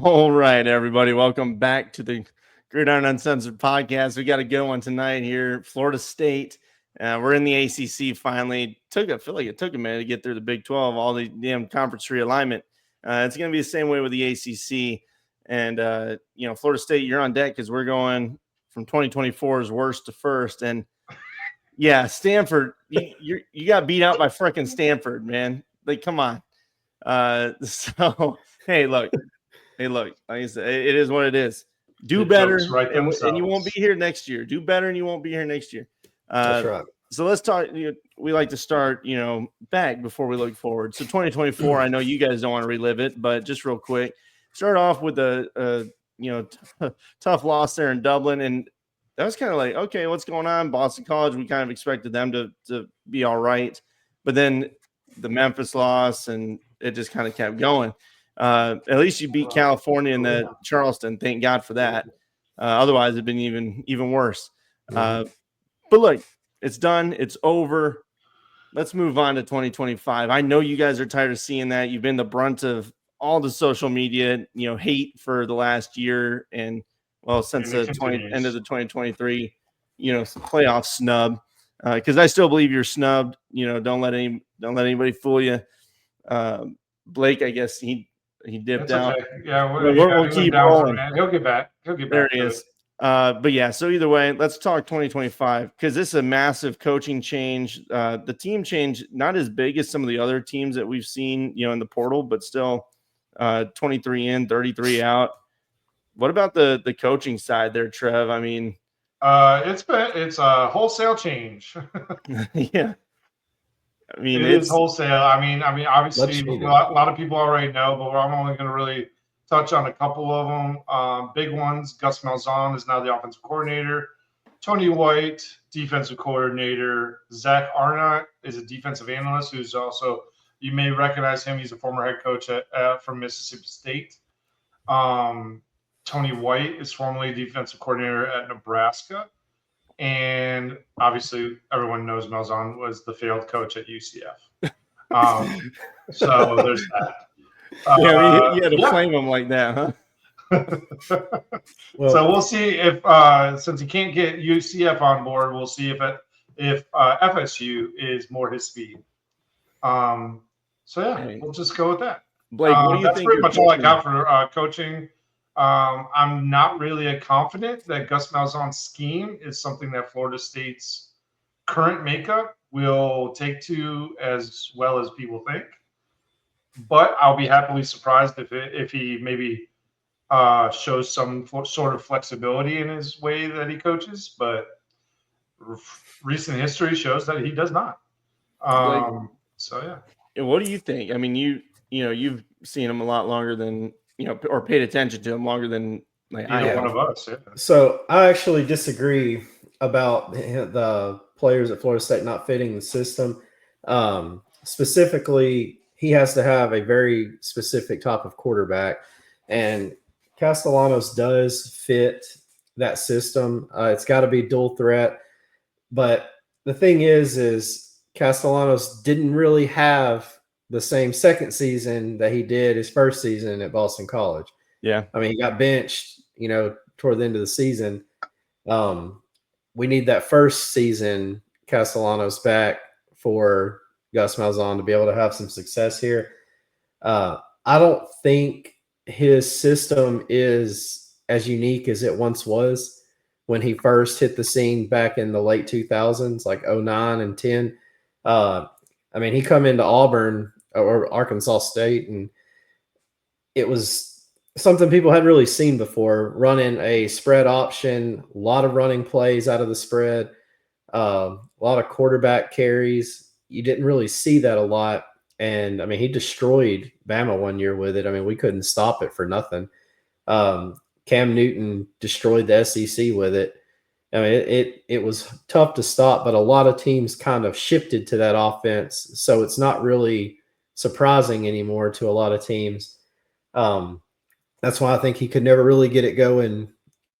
All right, everybody. Welcome back to the Gridiron Uncensored podcast. We got a good one tonight here. Florida State. We're in the ACC finally. I feel like it took a minute to get through the Big 12, all the damn conference realignment. It's going to be the same way with the ACC. And, Florida State, you're on deck because we're going from 2024's worst to first. And, yeah, Stanford, you got beat out by freaking Stanford, man. Like, come on. Hey, look, like I said, it is what it is. Do better, and you won't be here next year. Do better, and you won't be here next year. That's right. So let's talk. We like to start, back before we look forward. So 2024, I know you guys don't want to relive it, but just real quick, start off with a tough loss there in Dublin, and that was kind of like, okay, what's going on? Boston College, we kind of expected them to be all right, but then the Memphis loss, and it just kind of kept going. At least you beat California in the Charleston. Thank God for that. Otherwise, it'd been even worse. But look, it's done. It's over. Let's move on to 2025. I know you guys are tired of seeing that. You've been the brunt of all the social media, hate for the last year, and since the end of the 2023, playoff snub. Because I still believe you're snubbed. Don't let anybody fool you. Blake, I guess he dipped out. Okay. Yeah, we'll keep rolling. He'll get back. There he is. But yeah, so either way, let's talk 2025 because this is a massive coaching change. The team change, not as big as some of the other teams that we've seen, in the portal, but still 23 in, 33 out. What about the coaching side there, Trev? I mean, it's a wholesale change. Yeah. I mean, it's wholesale. I mean, obviously, a lot of people already know, but I'm only going to really touch on a couple of them. Big ones. Gus Malzahn is now the offensive coordinator. Tony White, defensive coordinator. Zach Arnott is a defensive analyst who's also, you may recognize him. He's a former head coach from Mississippi State. Tony White is formerly defensive coordinator at Nebraska. And obviously, everyone knows Malzahn was the failed coach at UCF. So there's that. You had to flame him like that, huh? So we'll see if, since he can't get UCF on board, we'll see if FSU is more his speed. We'll just go with that. Blake, what do you think? That's pretty much all I got for coaching. I'm not really confident that Gus Malzahn's scheme is something that Florida State's current makeup will take to as well as people think. But I'll be happily surprised if he maybe shows some sort of flexibility in his way that he coaches. But recent history shows that he does not. And what do you think? I mean, you've seen him a lot longer than or paid attention to him longer than I have. One of us. Yeah. So I actually disagree about the players at Florida State not fitting the system. Specifically, he has to have a very specific type of quarterback, and Castellanos does fit that system. It's got to be dual threat, but the thing is Castellanos didn't really have the same second season that he did his first season at Boston College. Yeah. I mean, he got benched, toward the end of the season. We need that first season Castellanos back for Gus Malzahn to be able to have some success here. I don't think his system is as unique as it once was when he first hit the scene back in the late 2000s, like 09 and 10. I mean, he come into Auburn or Arkansas State, and it was something people hadn't really seen before, running a spread option, a lot of running plays out of the spread, a lot of quarterback carries. You didn't really see that a lot. And, I mean, he destroyed Bama one year with it. I mean, we couldn't stop it for nothing. Cam Newton destroyed the SEC with it. I mean, it was tough to stop, but a lot of teams kind of shifted to that offense. So it's not really surprising anymore to a lot of teams. That's why I think he could never really get it going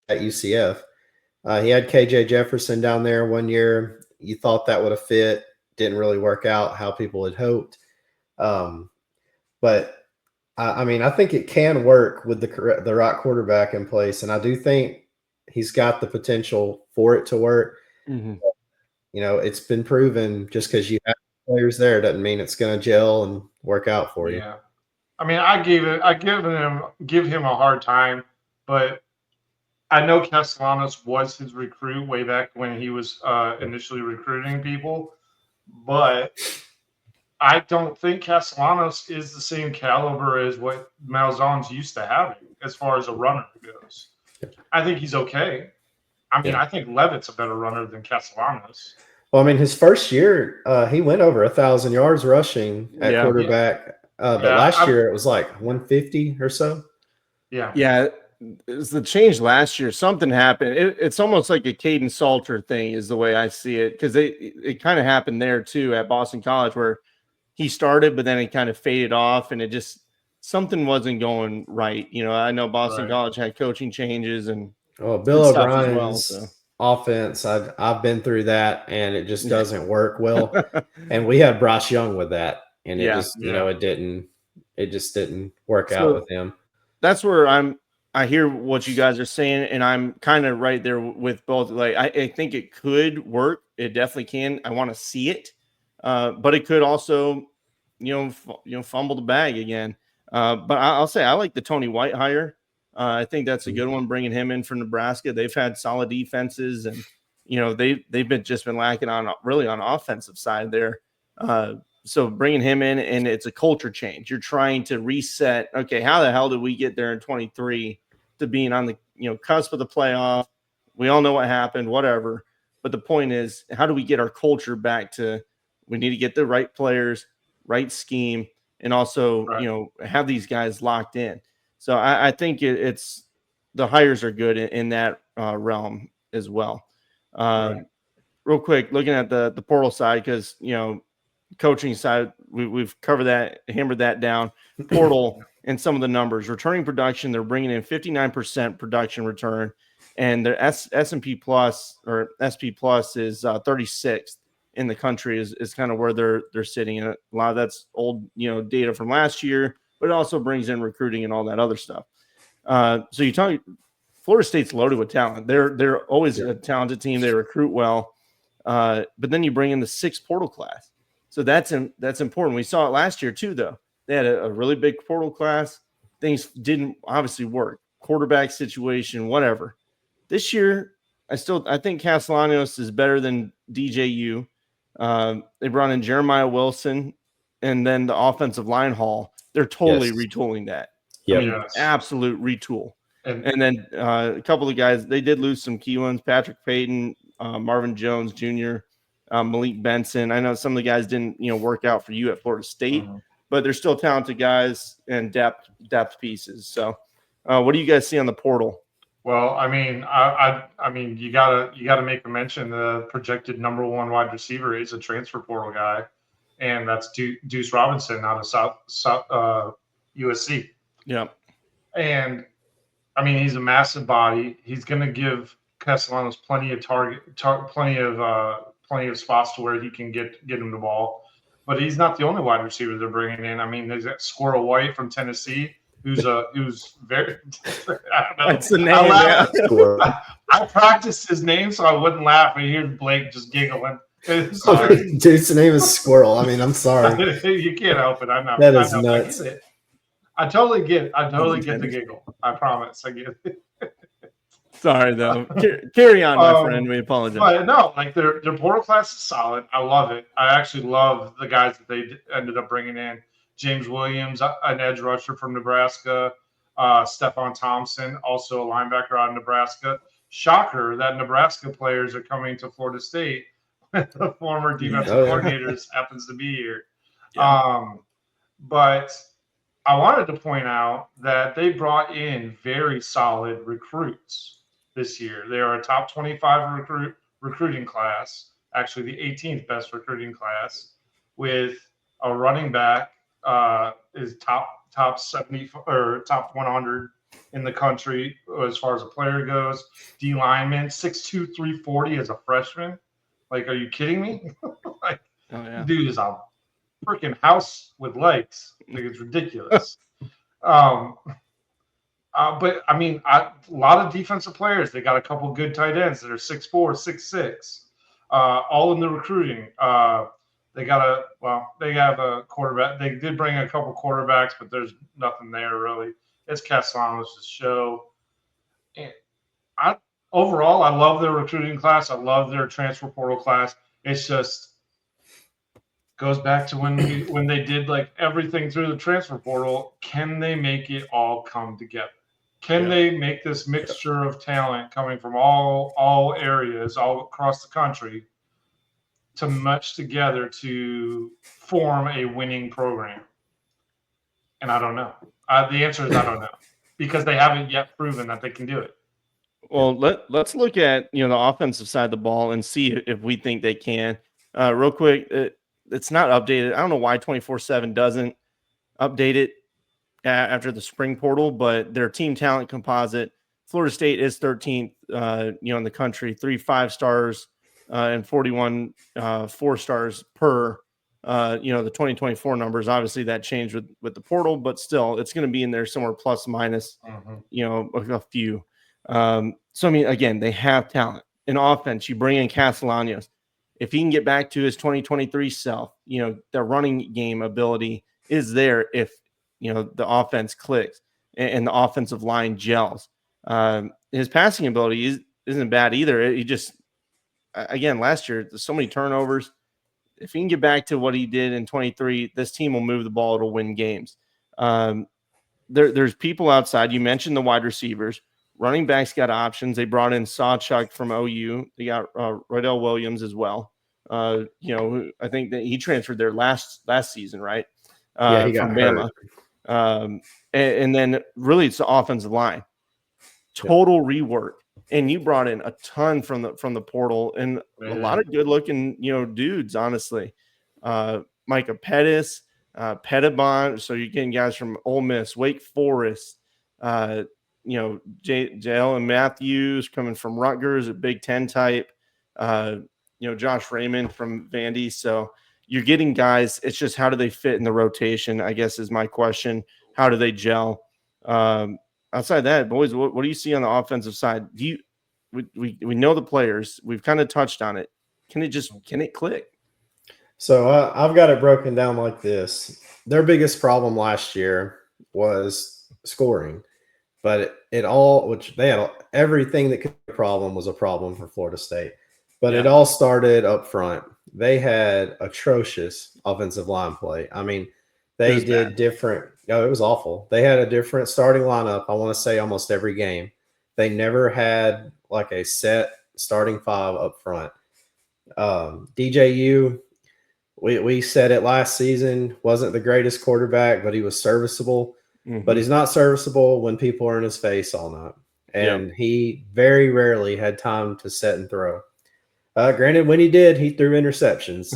at UCF. He had KJ Jefferson down there one year. You thought that would have fit. Didn't really work out how people had hoped. But I mean, I think it can work with the right quarterback in place, and I do think he's got the potential for it to work. Mm-hmm. You know, it's been proven just because you have players there doesn't mean it's going to gel and work out for you. Yeah, I mean, I give him a hard time, but I know Castellanos was his recruit way back when he was initially recruiting people, but I don't think Castellanos is the same caliber as what Malzahn's used to having as far as a runner goes. I think he's okay. I mean, I think Levitt's a better runner than Castellanos. Well, I mean, his first year, he went over 1,000 yards rushing at quarterback. But last year it was like 150 or so. Yeah. Yeah. It's the change last year. Something happened. It's almost like a Caden Salter thing is the way I see it. Because it kind of happened there too at Boston College where he started, but then it kind of faded off and it just something wasn't going right. You know, I know Boston College had coaching changes and Bill O'Brien's offense. I've been through that and it just doesn't work well. And we had Bryce Young with that. And it just, you know, it just didn't work out with him. That's where I hear what you guys are saying, and I'm kind of right there with both. Like, I think it could work. It definitely can. I want to see it, but it could also, fumble the bag again. But I'll say I like the Tony White hire. I think that's a good one. Bringing him in from Nebraska, they've had solid defenses, and they've been lacking on offensive side there. So bringing him in, and it's a culture change. You're trying to reset. Okay, how the hell did we get there in 23 to being on the cusp of the playoff? We all know what happened, whatever. But the point is, how do we get our culture back to? We need to get the right players, right scheme, and also have these guys locked in. So I think it's the hires are good in that realm as well. Real quick, looking at the portal side, because coaching side, we've covered that, hammered that down. Portal and some of the numbers, returning production, they're bringing in 59% production return, and their S&P plus or SP plus is 36th in the country is kind of where they're sitting. And a lot of that's old data from last year, but it also brings in recruiting and all that other stuff. So you talk, Florida State's loaded with talent. They're always a talented team. They recruit well, but then you bring in the 6th portal class. So that's important. We saw it last year too, though. They had a really big portal class. Things didn't obviously work. Quarterback situation, whatever. This year, I think Castellanos is better than DJU. They brought in Jeremiah Wilson, and then the offensive line haul. They're totally retooling that. Yeah, absolute retool. And then a couple of guys, they did lose some key ones. Patrick Payton, Marvin Jones Jr., Malik Benson. I know some of the guys didn't, work out for you at Florida State, but they're still talented guys and depth pieces. So, what do you guys see on the portal? Well, I mean, you gotta make a mention. The projected number 1 wide receiver is a transfer portal guy, and that's Deuce Robinson out of South USC. Yeah, and I mean, he's a massive body. He's going to give Castellanos plenty of plenty of spots to where he can get him the ball. But he's not the only wide receiver they're bringing in. I mean, there's that Squirrel White from Tennessee, who's very. I don't know. What's the name? I practiced his name so I wouldn't laugh. And here's Blake just giggling. Sorry. Dude's name is Squirrel. I mean, I'm sorry. You can't help it. I'm not. That is nuts. I totally get the giggle. I promise. I get it. Sorry, though. Carry on, my friend. We apologize. But no, like their portal class is solid. I love it. I actually love the guys that they ended up bringing in. James Williams, an edge rusher from Nebraska. Stephon Thompson, also a linebacker out of Nebraska. Shocker that Nebraska players are coming to Florida State. The former defensive coordinators happens to be here. Yeah. But I wanted to point out that they brought in very solid recruits this year. They are a top 25 recruiting class, actually the 18th best recruiting class, with a running back is top 70 or top 100 in the country as far as a player goes. D lineman 6'2", 340 as a freshman. Like, are you kidding me? Like, dude is a freaking house with legs. Like, it's ridiculous. But I mean, a lot of defensive players. They got a couple good tight ends that are 6'4", 6'6", all in the recruiting. They have a quarterback. They did bring a couple quarterbacks, but there's nothing there really. It's Castellanos' show. And overall, I love their recruiting class. I love their transfer portal class. It's just goes back to when they did like everything through the transfer portal. Can they make it all come together? Can they make this mixture of talent coming from all areas, all across the country, to match together to form a winning program? And I don't know. The answer is I don't know, because they haven't yet proven that they can do it. Well, let's look at the offensive side of the ball and see if we think they can. Real quick, it's not updated. I don't know why 24/7 doesn't update it after the spring portal, but their team talent composite, Florida State is 13th, in the country, 3 5-stars and 41 4-stars per, the 2024 numbers. Obviously that changed with the portal, but still it's going to be in there somewhere plus minus, a few. So, I mean, again, they have talent. In offense, you bring in Castellanos. If he can get back to his 2023 self, the running game ability is there if, the offense clicks and the offensive line gels. His passing ability isn't bad either. He just, again, last year, there's so many turnovers. If he can get back to what he did in 23, this team will move the ball. It'll win games. There's people outside. You mentioned the wide receivers. Running backs got options. They brought in Sawchuk from OU. They got Rodell Williams as well. I think that he transferred there last season, right? He got from Bama. And then really it's the offensive line. Total rework. And you brought in a ton from the portal and a lot of good looking, dudes, honestly. Micah Pettis, Pettibon. So you're getting guys from Ole Miss, Wake Forest, Jalen Matthews coming from Rutgers, a Big Ten type, Josh Raymond from Vandy. So you're getting guys. It's just how do they fit in the rotation, I guess, is my question. How do they gel? Outside that, boys, what do you see on the offensive side? We know the players. We've kind of touched on it. Can it click? So I've got it broken down like this. Their biggest problem last year was scoring. But which they had everything that could be a problem was a problem for Florida State. But it all started up front. They had atrocious offensive line play. I mean, they did different. It was awful. They had a different starting lineup, I want to say, almost every game. They never had like a set starting 5 up front. DJU, we said it last season, wasn't the greatest quarterback, but he was serviceable. Mm-hmm. But he's not serviceable when people are in his face all night. And he very rarely had time to set and throw. Granted, when he did, he threw interceptions.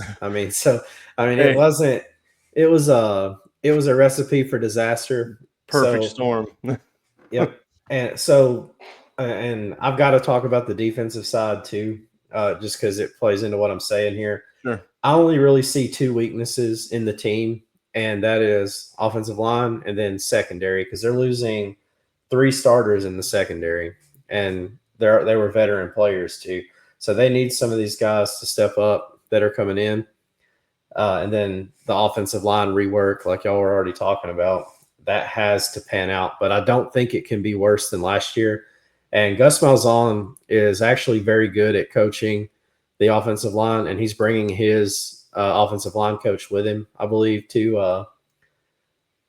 It was a recipe for disaster. Perfect storm. Yep. And so, and I've got to talk about the defensive side too, just because it plays into what I'm saying here. Sure. I only really see 2 weaknesses in the team. And that is offensive line and then secondary, because they're losing 3 starters in the secondary, and they were veteran players too. So they need some of these guys to step up that are coming in. And then the offensive line rework, like y'all were already talking about, that has to pan out. But I don't think it can be worse than last year. And Gus Malzahn is actually very good at coaching the offensive line, and he's bringing his offensive line coach with him, I believe, to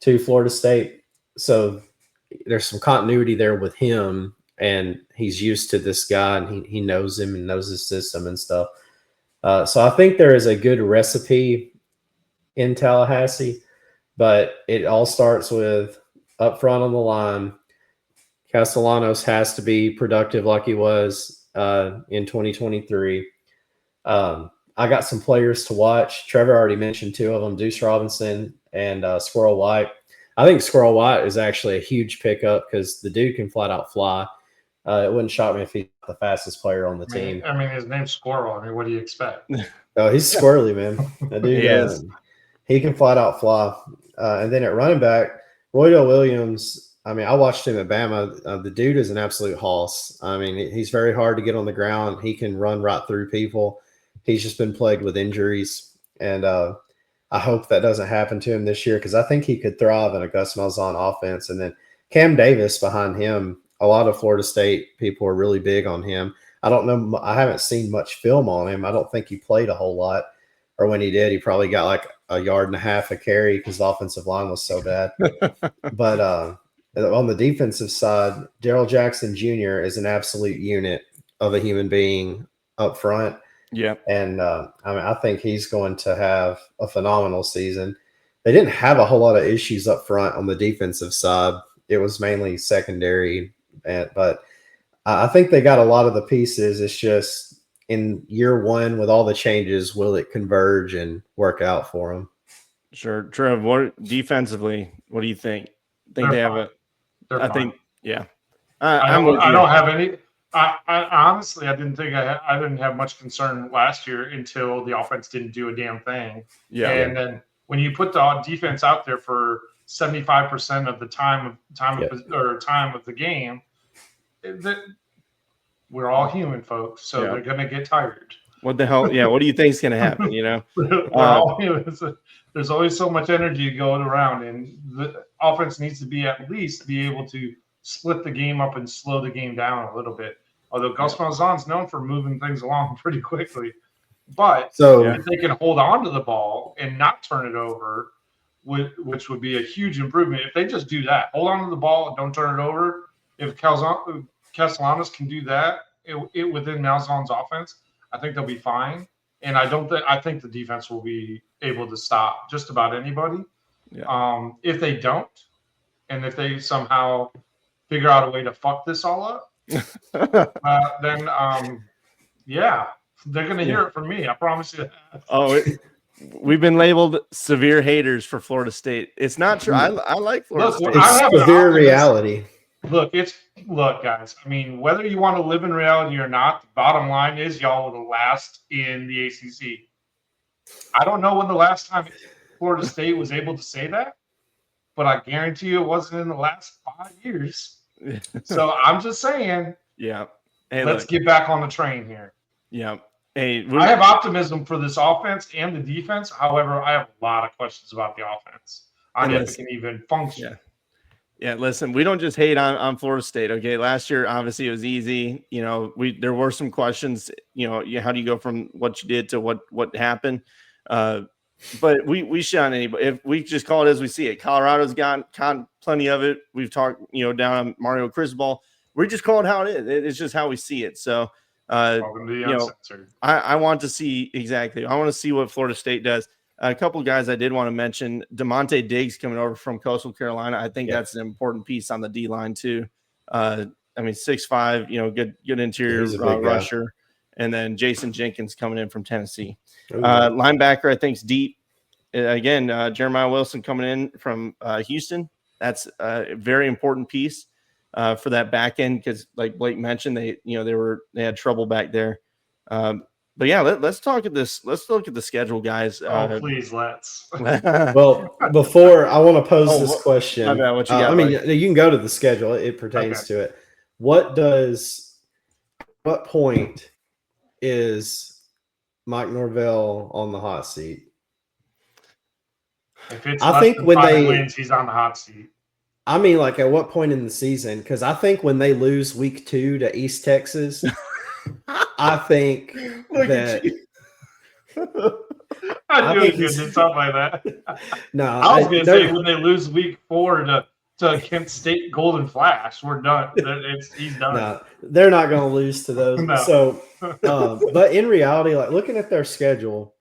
Florida State. So there's some continuity there with him, and he's used to this guy, and he knows him and knows his system and stuff. So I think there is a good recipe in Tallahassee. But it all starts with up front on the line. Castellanos has to be productive like he was in 2023. I got some players to watch. Trevor already mentioned two of them, Deuce Robinson and Squirrel White. I think Squirrel White is actually a huge pickup because the dude can flat out fly. It wouldn't shock me if he's the fastest player on the team. I mean, his name's Squirrel. I mean, what do you expect? Oh, he's squirrely, man. That dude, he can flat out fly. And then at running back, Roydell Williams, I mean, I watched him at Bama. The dude is an absolute hoss. I mean, he's very hard to get on the ground. He can run right through people. He's just been plagued with injuries. And I hope that doesn't happen to him this year because I think he could thrive in a Gus Malzahn offense. And then Cam Davis behind him, a lot of Florida State people are really big on him. I don't know. I haven't seen much film on him. I don't think he played a whole lot. Or when he did, he probably got like a yard and a half a carry because the offensive line was so bad. But on the defensive side, Darrell Jackson Jr. is an absolute unit of a human being up front. Yeah. And I mean, I think he's going to have a phenomenal season. They didn't have a whole lot of issues up front on the defensive side. It was mainly secondary. But I think they got a lot of the pieces. It's just in year one with all the changes, will it converge and work out for them? Sure. Trev, what defensively, what do you think? Think they have I think, yeah. I don't have any. I honestly, I didn't have much concern last year until the offense didn't do a damn thing. Yeah. And then when you put the defense out there for 75% of the time of the game, we're all human, folks. So they're going to get tired. What the hell? Yeah. What do you think is going to happen? You know, we're all human. There's always so much energy going around, and the offense needs to at least be able to split the game up and slow the game down a little bit. Although Gus Malzahn's known for moving things along pretty quickly, but if they can hold on to the ball and not turn it over, which would be a huge improvement. If they just do that, hold on to the ball and don't turn it over. If Castellanos can do that within Malzahn's offense, I think they'll be fine. And I think the defense will be able to stop just about anybody. Yeah. If they don't, and if they somehow figure out a way to fuck this all up, then they're going to hear it from me. I promise you that. We've been labeled severe haters for Florida State. It's not true. I like Florida State. It's severe reality. Look, guys. I mean, whether you want to live in reality or not, the bottom line is y'all were the last in the ACC. I don't know when the last time Florida State was able to say that, but I guarantee you it wasn't in the last 5 years. So I'm just saying. Yeah. Hey, let's get back on the train here. Yeah. Hey, I have optimism for this offense and the defense. However, I have a lot of questions about the offense. I don't think it can even function. Yeah, listen, we don't just hate on Florida State, okay? Last year, obviously, it was easy. You know, there were some questions, you know, how do you go from what you did to what happened? But we shun anybody. If we just call it as we see it. Colorado's got plenty of it. We've talked, you know, down on Mario Cristobal. We just call it how it is. It's just how we see it. So, you know, I want to see exactly. I want to see what Florida State does. A couple of guys I did want to mention, DeMonte Diggs coming over from Coastal Carolina. I think that's an important piece on the D line too. I mean, 6'5", you know, good interior rusher, and then Jason Jenkins coming in from Tennessee. Linebacker, I think, is deep. Again, Jeremiah Wilson coming in from Houston. That's a very important piece for that back end because, like Blake mentioned, they had trouble back there. But yeah, let's talk at this. Let's look at the schedule, guys. Please, let's. Well, before I want to pose this question. What you got, I mean, you can go to the schedule. It pertains to it. What point is Mike Norvell on the hot seat? If it's wins, he's on the hot seat. I mean, like at what point in the season? Because I think when they lose week 2 to East Texas. I think that I knew he did something like that. No, I was going to say when they lose week 4 to Kent State Golden Flash, we're done. He's done. No, they're not going to lose to those. No. So, but in reality, like looking at their schedule,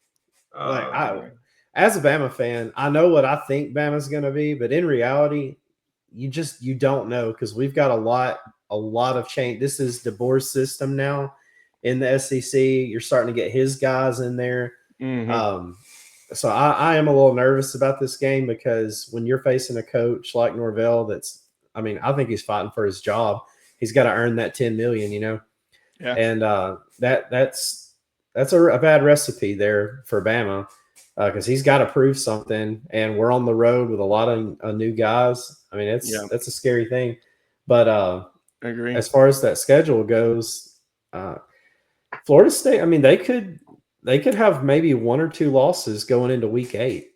as a Bama fan, I know what I think Bama's going to be, but in reality, you don't know because we've got a lot of change. This is DeBoer's system now in the SEC. You're starting to get his guys in there. Mm-hmm. So I am a little nervous about this game because when you're facing a coach like Norvell, I think he's fighting for his job. He's got to earn that $10 million, Yeah. And that's a bad recipe there for Bama because he's got to prove something, and we're on the road with a lot of new guys. I mean, that's a scary thing. But I agree. as far as that schedule goes, Florida State, I mean, they could have maybe 1 or 2 losses going into week 8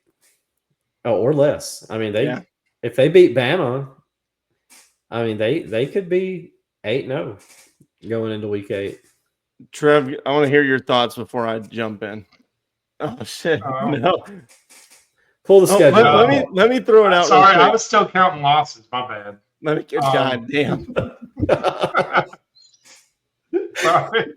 or less. I mean, if they beat Bama, I mean, they could be 8-0 going into week 8. Trev, I want to hear your thoughts before I jump in. Oh shit! No. Pull the schedule. Let me throw it out. Sorry, I was still counting losses. My bad. Let me get. God damn. Sorry.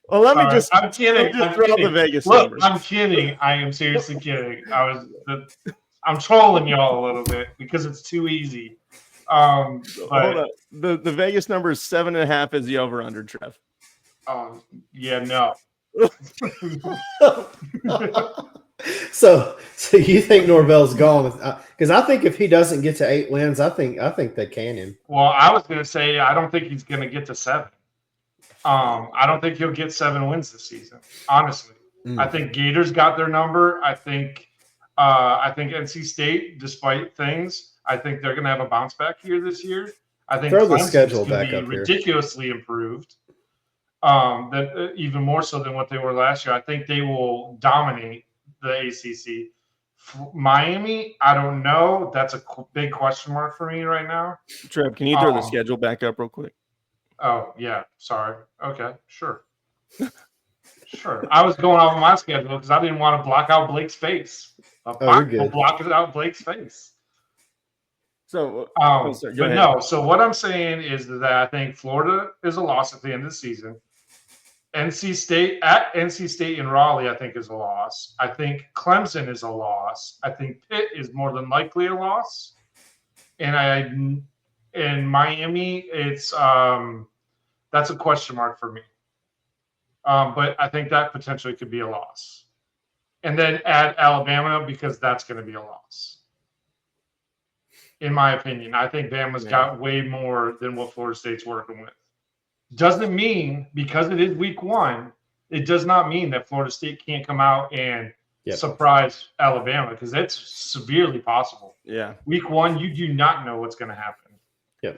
Well, let me just. I'm kidding. Just throw out the Vegas Look, numbers. I'm kidding. I am seriously kidding. I'm trolling y'all a little bit because it's too easy. Hold on. The Vegas number is 7.5 is the over under, Trev. Yeah, no. So you think Norvell's gone? Because I think if he doesn't get to 8 wins, I think they can him. Well, I was going to say I don't think he's going to get to 7. I don't think he'll get 7 wins this season. Honestly, I think Gators got their number. I think NC State, despite things, I think they're going to have a bounce back here this year. I think throw the schedule back up ridiculously improved. That even more so than what they were last year. I think they will dominate the ACC. Miami, I don't know. That's a big question mark for me right now. Trev, can you throw the schedule back up real quick? Oh, yeah. Sorry. Okay, sure. Sure. I was going off of my schedule because I didn't want to block out Blake's face. Block it out Blake's face. So, so what I'm saying is that I think Florida is a loss at the end of the season. NC State in Raleigh, I think, is a loss. I think Clemson is a loss. I think Pitt is more than likely a loss. And in Miami, it's that's a question mark for me. But I think that potentially could be a loss. And then add Alabama because that's going to be a loss. In my opinion, I think Bama's got way more than what Florida State's working with. Doesn't mean because it is week 1, it does not mean that Florida State can't come out and surprise Alabama because that's severely possible. Yeah. Week 1, you do not know what's going to happen.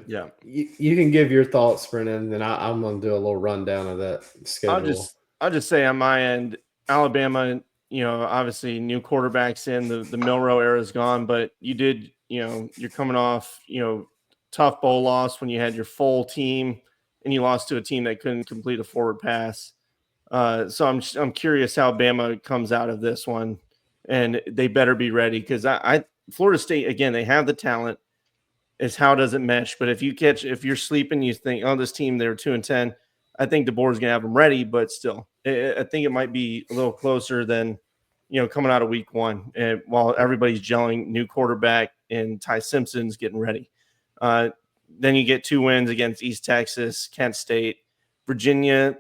Yeah. You can give your thoughts, Brennan, and I'm going to do a little rundown of that schedule. I'll just say on my end, Alabama, obviously new quarterbacks in, the Milroe era is gone, but you did, you're coming off, tough bowl loss when you had your full team and you lost to a team that couldn't complete a forward pass. So I'm curious how Bama comes out of this one, and they better be ready because Florida State, again, they have the talent. Is how does it mesh? But if you're sleeping, you think, oh, this team, they're 2-10. I think DeBoer's going to have them ready, but still, I think it might be a little closer than, coming out of week 1 and while everybody's gelling, new quarterback and Ty Simpson's getting ready. Then you get 2 wins against East Texas, Kent State, Virginia.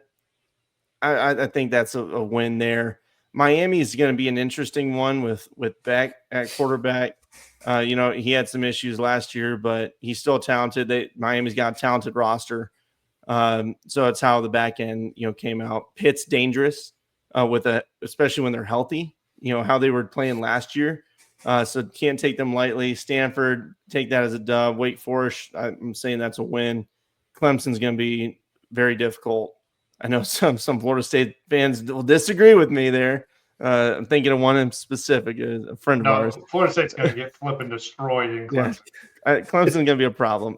I think that's a win there. Miami is going to be an interesting one with Beck at quarterback. He had some issues last year, but he's still talented. Miami's got a talented roster. So it's how the back end, came out. Pitt's dangerous especially when they're healthy, how they were playing last year. So can't take them lightly. Stanford, take that as a dub. Wake Forest, I'm saying that's a win. Clemson's going to be very difficult. I know some Florida State fans will disagree with me there. I'm thinking of one in specific, a friend of ours. Florida State's going to get flipping destroyed in Clemson. Clemson's going to be a problem.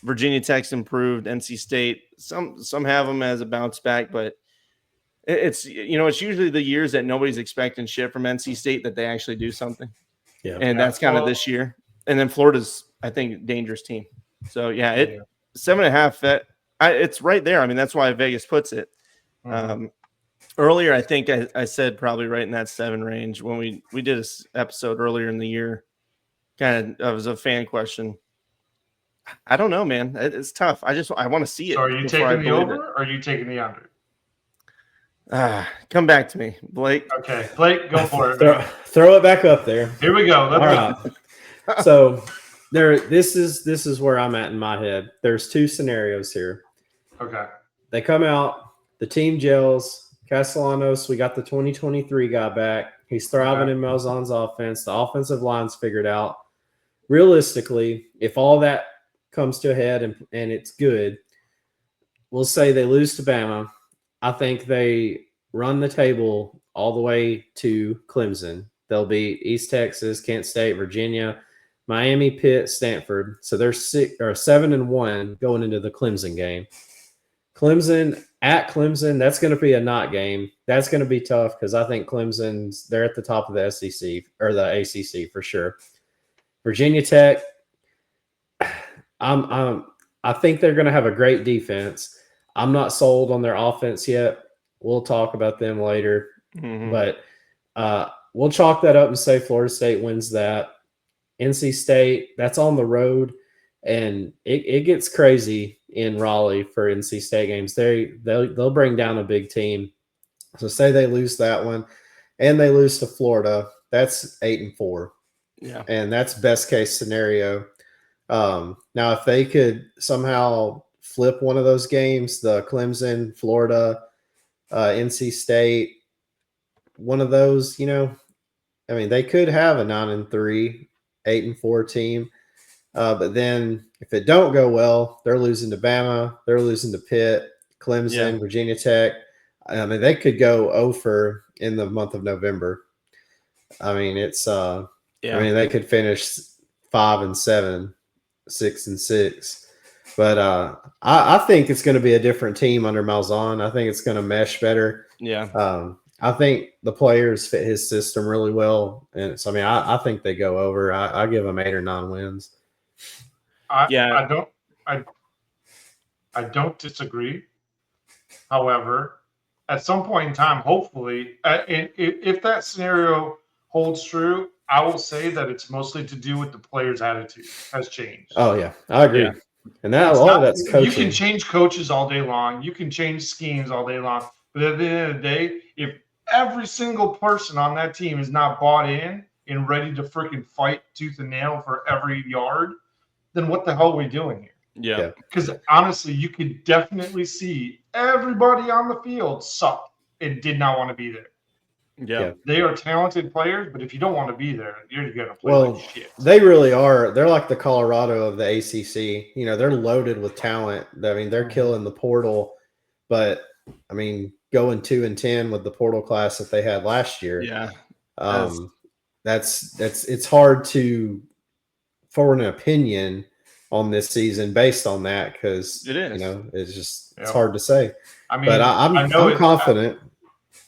Virginia Tech's improved. NC State, some have them as a bounce back, but it's usually the years that nobody's expecting shit from NC State that they actually do something. Yeah, and that's kind of this year. And then Florida's, I think, a dangerous team. So 7.5. It's right there. I mean, that's why Vegas puts it. Earlier, I think I said probably right in that 7 range when we did this episode earlier in the year. Kind of was a fan question. I don't know, man. It's tough. I want to see it. So are you before I taking the believe over or are you taking the under? Come back to me, Blake. Okay, Blake, go for it. Man. Throw it back up there. Here we go. Let's All right. So this is where I'm at in my head. There's 2 scenarios here. Okay. They come out, the team gels. Castellanos, we got the 2023 guy back. He's thriving in Malzahn's offense. The offensive line's figured out. Realistically, if all that comes to a head and it's good, we'll say they lose to Bama. I think they run the table all the way to Clemson. They'll beat East Texas, Kent State, Virginia, Miami, Pitt, Stanford. So they're 7-1 going into the Clemson game. Clemson at Clemson, that's going to be a not game. That's going to be tough because I think they're at the top of the SEC or the ACC for sure. Virginia Tech, I think they're going to have a great defense. I'm not sold on their offense yet. We'll talk about them later, but we'll chalk that up and say Florida State wins that. NC State, that's on the road, and it gets crazy in Raleigh for NC State games. They'll bring down a big team. So say they lose that one, and they lose to Florida. That's 8-4. Yeah, and that's best case scenario. Now, if they could somehow flip one of those games, the Clemson, Florida, NC State, one of those, they could have a 9-3, 8-4 team. But then if it don't go well, they're losing to Bama, they're losing to Pitt, Clemson, Virginia Tech. They could go over in the month of November. It's they could finish 5-7, 6-6. But I think it's going to be a different team under Malzahn. I think it's going to mesh better. Yeah. I think the players fit his system really well, and so I think they go over. I give them 8 or 9 wins. I don't disagree. However, at some point in time, hopefully, if that scenario holds true, I will say that it's mostly to do with the players' attitude has changed. Oh yeah, I agree. Yeah. And that that's coaching. You can change coaches all day long. You can change schemes all day long. But at the end of the day, if every single person on that team is not bought in and ready to freaking fight tooth and nail for every yard, then what the hell are we doing here? Yeah. Because honestly, you could definitely see everybody on the field suck and did not want to be there. Yeah. They are talented players, but if you don't want to be there, you're going to play like shit. They really are. They're like the Colorado of the ACC. They're loaded with talent. They're killing the portal. But, going 2-10 with the portal class that they had last year. Yeah. It's hard to form an opinion on this season based on that because it is. It's just it's hard to say. But I'm confident.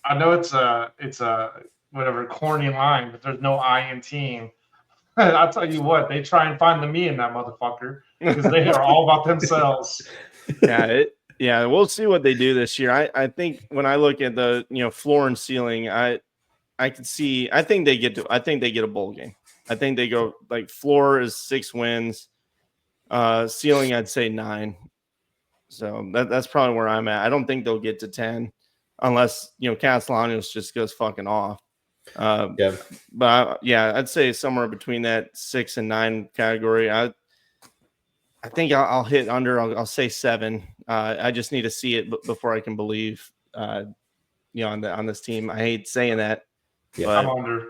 I know it's a whatever corny line, but there's no I in team. I'll tell you what, they try and find the me in that motherfucker because they are all about themselves. Yeah, we'll see what they do this year. I think when I look at the floor and ceiling, I can see. I think they get a bowl game. I think they go floor is 6 wins, ceiling I'd say 9. So that's probably where I'm at. I don't think they'll get to 10 unless Castellanos just goes fucking off. But I'd say somewhere between that 6 and 9 category. I think I'll hit under. I'll say 7. I just need to see it before I can believe. On this team, I hate saying that. Yeah, but I'm under.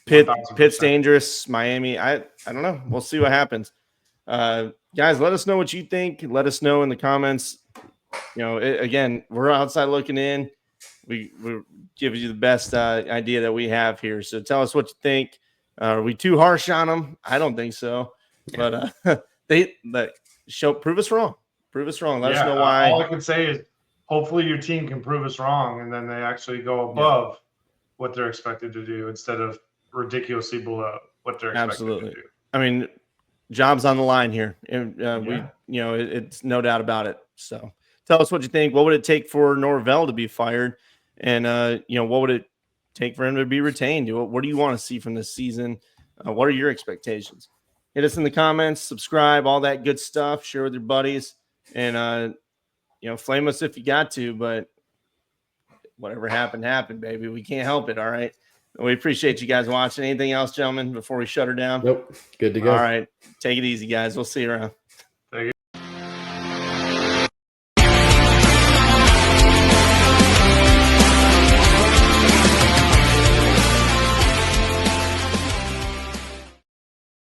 Pitt's dangerous. Miami, I don't know. We'll see what happens. Guys, let us know what you think. Let us know in the comments. Again, we're outside looking in. We give you the best idea that we have here. So tell us what you think. Are we too harsh on them? I don't think so. But prove us wrong. Prove us wrong. Let us know why. All I can say is hopefully your team can prove us wrong, and then they actually go above what they're expected to do instead of ridiculously below what they're expected to do. Job's on the line here. It's no doubt about it. So tell us what you think. What would it take for Norvell to be fired? And what would it take for him to be retained? What do you want to see from this season? What are your expectations? Hit us in the comments, subscribe, all that good stuff. Share with your buddies, and flame us if you got to. But whatever happened, baby. We can't help it. All right. We appreciate you guys watching. Anything else, gentlemen, before we shut her down? Nope. Good to go. All right. Take it easy, guys. We'll see you around.